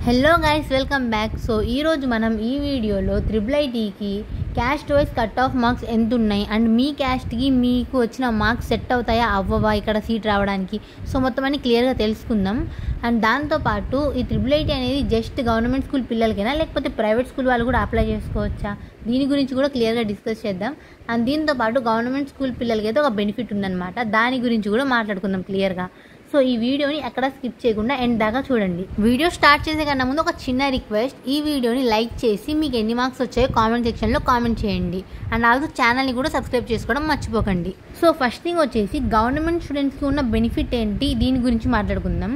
Hello guys, welcome back. So ఈరోజు మనం ఈ వీడియోలో IIITకి caste wise cut off marks ఎంత ఉన్నాయి అండ్ మీ క్యాస్ట్కి మీకు వచ్చిన మార్క్స్ సెట్ అవుతాయా అవ్వవా ఇక్కడ సీట్ రావడానికి, సో మొత్తం అన్ని క్లియర్గా తెలుసుకుందాం. అండ్ దాంతోపాటు ఈ IIIT అనేది జస్ట్ గవర్నమెంట్ స్కూల్ పిల్లలకైనా లేకపోతే ప్రైవేట్ స్కూల్ వాళ్ళు కూడా అప్లై చేసుకోవచ్చా, దీని గురించి కూడా క్లియర్గా డిస్కస్ చేద్దాం. అండ్ దీంతోపాటు గవర్నమెంట్ స్కూల్ పిల్లలకి అయితే ఒక బెనిఫిట్ ఉందన్నమాట, దాని గురించి కూడా మాట్లాడుకుందాం క్లియర్గా. సో ఈ వీడియోని ఎక్కడ స్కిప్ చేయకుండా ఎండ్ దాకా చూడండి. వీడియో స్టార్ట్ చేసే కన్నా ముందు ఒక చిన్న రిక్వెస్ట్, ఈ వీడియోని లైక్ చేసి మీకు ఎన్ని మార్క్స్ వచ్చాయో కామెంట్ సెక్షన్లో కామెంట్ చేయండి. అండ్ ఆల్సో ఛానల్ని కూడా సబ్స్క్రైబ్ చేసుకోవడం మర్చిపోకండి. సో ఫస్ట్ థింగ్ వచ్చేసి గవర్నమెంట్ స్టూడెంట్స్కి ఉన్న బెనిఫిట్ ఏంటి, దీని గురించి మాట్లాడుకుందాం.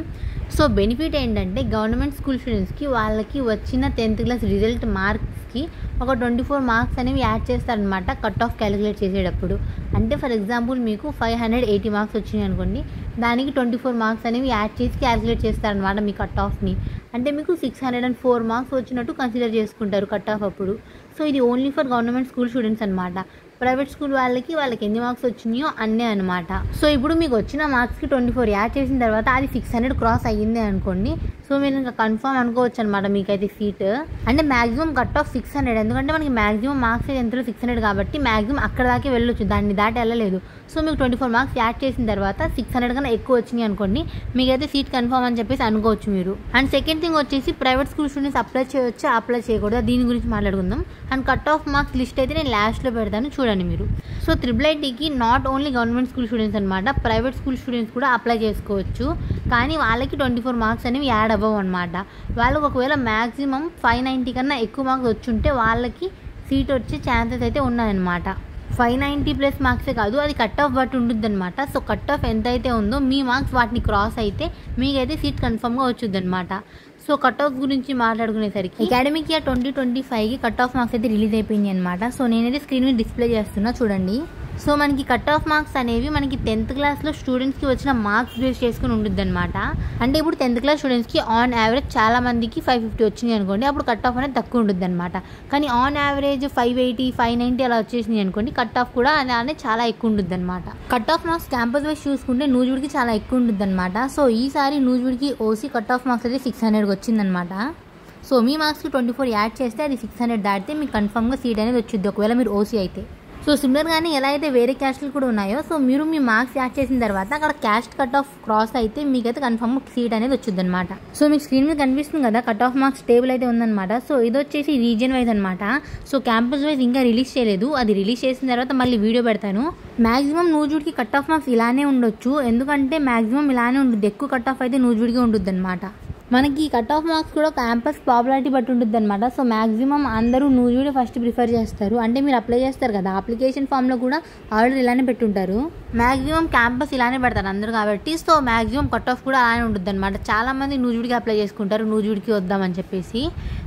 సో బెనిఫిట్ ఏంటంటే గవర్నమెంట్ స్కూల్ స్టూడెంట్స్కి వాళ్ళకి వచ్చిన 10th క్లాస్ రిజల్ట్ మార్క్స్కి ఒక 24 మార్క్స్ అనేవి యాడ్ చేస్తారనమాట కట్ ఆఫ్ క్యాలిక్యులేట్ చేసేటప్పుడు. అంటే ఫర్ ఎగ్జాంపుల్ మీకు 580 మార్క్స్ వచ్చినాయి అనుకోండి, దానికి 24 మార్క్స్ అనేవి యాడ్ చేసి క్యాలిక్యులేట్ చేస్తారనమాట మీ కట్ ఆఫ్ని. అంటే మీకు 604 మార్క్స్ వచ్చినట్టు కన్సిడర్ చేసుకుంటారు కట్ ఆఫ్ అప్పుడు. సో ఇది only for government school students అనమాట. ప్రైవేట్ స్కూల్ వాళ్ళకి ఎన్ని మార్క్స్ వచ్చినాయో అన్నే అనమాట. సో ఇప్పుడు మీకు వచ్చిన మార్క్స్కి 24 యాడ్ చేసిన తర్వాత అది 600 క్రాస్ అయ్యింది అనుకోండి, సో మీరు ఇంకా కన్ఫర్మ్ అనుకోవచ్చు అనమాట మీకైతే సీట్. అంటే మ్యాక్సిమం కట్ ఆఫ్ 600, ఎందుకంటే మనకి మ్యాక్సిమం మార్క్స్ అయితే ఎంతలో 600 కాబట్టి మ్యాక్సిమం అక్కడ దాకే వెళ్ళొచ్చు, దాన్ని దాటి వెళ్ళలేదు. సో మీకు 24 మార్క్స్ యాడ్ చేసిన తర్వాత 600 కన్నా ఎక్కువ వచ్చినాయి అనుకోండి, మీకైతే సీట్ కన్ఫర్మ్ అని చెప్పేసి అనుకోవచ్చు మీరు. అండ్ సెకండ్ థింగ్ వచ్చేసి ప్రైవేట్ స్కూల్ స్టూడెంట్స్ అప్లై చేయొచ్చా అప్లై చేయకూడదా, దీని గురించి మాట్లాడుకుందాం. And cut off marks list అయితే నేను లాస్ట్లో పెడతాను, చూడండి మీరు. సో IIITకి not only government school students అనమాట, ప్రైవేట్ స్కూల్ స్టూడెంట్స్ కూడా అప్లై చేసుకోవచ్చు. కానీ వాళ్ళకి 24 మార్క్స్ అనేవి యాడ్ అవ్వవు అనమాట. వాళ్ళకి ఒకవేళ మ్యాక్సిమం 590 కన్నా ఎక్కువ మార్క్స్ వచ్చుంటే వాళ్ళకి సీట్ వచ్చే ఛాన్సెస్ అయితే ఉన్నాయన్నమాట. 590 ప్లస్ మార్క్సే కాదు, అది కట్ ఆఫ్ బట్టి ఉంటుంది అనమాట. సో కట్ ఆఫ్ ఎంత అయితే ఉందో మీ మార్క్స్ వాటిని క్రాస్ అయితే మీకైతే సీట్ కన్ఫర్మ్గా వచ్చుద్ది అనమాట. సో కట్ ఆఫ్ గురించి మాట్లాడుకునేసరికి అకాడమిక్ ఇయర్ 2025కి కట్ ఆఫ్ మార్క్స్ అయితే రిలీజ్ అయిపోయింది అనమాట. సో నేనైతే స్క్రీన్ మీద డిస్ప్లే చేస్తున్నా, చూడండి. సో మనకి కట్ ఆఫ్ మార్క్స్ అనేవి మనకి 10th క్లాస్లో స్టూడెంట్స్కి వచ్చిన మార్క్స్ బేస్ చేసుకుని ఉంటుంది అనమాట. అంటే ఇప్పుడు 10th క్లాస్ స్టూడెంట్స్కి ఆన్ యావరేజ్ చాలా మందికి 550 వచ్చినాయి అనుకోండి, అప్పుడు కట్ ఆఫ్ అనేది తక్కువ ఉంటుంది అనమాట. కానీ ఆన్ యావరేజ్ 580, 590 అలా వచ్చేసినాయి అనుకోండి, కట్ ఆఫ్ కూడా అనేది చాలా ఎక్కువ ఉంటుంది అనమాట. Cut off marks campus wise చూసుకుంటే నూజివీడ్కి చాలా ఎక్కువ ఉంటుంది అనమాట. సో ఈసారి నూజివీడ్కి ఓసీ కట్ ఆఫ్ మార్క్స్ అయితే 600 వచ్చిందనమాట. సో మీ మార్క్స్కి 24 యాడ్ చేస్తే అది 600 దాటితే మీకు కన్ఫర్మ్గా సీట్ అనేది వచ్చింది ఒకవేళ మీరు ఓసీ అయితే. సో సిమిలర్గానే ఎలా అయితే వేరే క్యాస్ట్లు కూడా ఉన్నాయో, సో మీరు మీ మార్క్స్ యాడ్ చేసిన తర్వాత అక్కడ క్యాస్ట్ కట్ ఆఫ్ క్రాస్ అయితే మీకైతే కన్ఫర్మ్ సీట్ అనేది వచ్చింది అనమాట. సో మీకు స్క్రీన్ మీద కనిపిస్తుంది కదా కట్ ఆఫ్ మార్క్స్ టేబుల్ అయితే ఉందన్నమాట. సో ఇది వచ్చేసి రీజియన్ వైజ్ అనమాట. సో క్యాంపస్ వైజ్ ఇంకా రిలీజ్ చేయలేదు, అది రిలీజ్ చేసిన తర్వాత మళ్ళీ వీడియో పెడతాను. మ్యాక్సిమం నూజివీడ్కి కట్ ఆఫ్ మార్క్స్ ఇలానే ఉండొచ్చు, ఎందుకంటే మ్యాక్సిమం ఇలానే ఉంటుంది, ఎక్కువ కట్ ఆఫ్ అయితే నూజివీడ్కి ఉంటుంది అనమాట. మనకి కట్ ఆఫ్ మార్క్స్ కూడా క్యాంపస్ పాపులారిటీ బట్టి ఉంటుంది అనమాట. సో మ్యాక్సిమం అందరూ నూజివీడ్ ఫస్ట్ ప్రిఫర్ చేస్తారు. అంటే మీరు అప్లై చేస్తారు కదా, అప్లికేషన్ ఫామ్లో కూడా ఆర్డర్ ఇలానే పెట్టుంటారు. మ్యాక్సిమం క్యాంపస్ ఇలానే పెడతారు అందరూ కాబట్టి, సో మ్యాక్సిమం కట్ ఆఫ్ కూడా అలానే ఉంటుంది అనమాట. చాలామంది నూజివీడ్కి అప్లై చేసుకుంటారు, నూజివీడ్కి వద్దామని చెప్పేసి.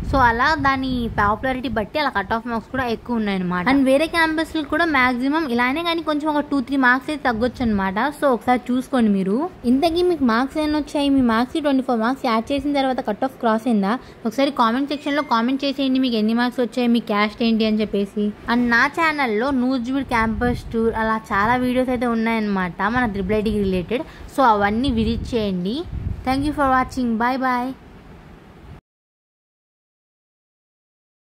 సో అలా దాని పాపులారిటీ బట్టి అలా కట్ ఆఫ్ మార్క్స్ కూడా ఎక్కువ ఉన్నాయన్నమాట. అండ్ వేరే క్యాంపస్లు కూడా మ్యాక్సిమం ఇలానే, కానీ కొంచెం ఒక 2-3 మార్క్స్ అయితే తగ్గొచ్చు అనమాట. సో ఒకసారి చూసుకోండి మీరు. ఇంతకీ మీకు మార్క్స్ ఏమైనా వచ్చాయి, మీ మార్క్స్కి 24 మార్క్స్ యాడ్ చేసిన తర్వాత కట్ ఆఫ్ క్రాస్ అయిందా ఒకసారి కామెంట్ సెక్షన్లో కామెంట్ చేసేయండి, మీకు ఎన్ని మార్క్స్ వచ్చాయి, మీ క్యాస్ట్ ఏంటి అని చెప్పేసి. అండ్ నా ఛానల్లో నూజివీడ్ క్యాంపస్ టూర్ అలా చాలా వీడియోస్ అయితే ఉన్నాయన్నమాట మన IIITకి రిలేటెడ్. సో అవన్నీ విజిట్ చేయండి. Thank you for watching, bye bye.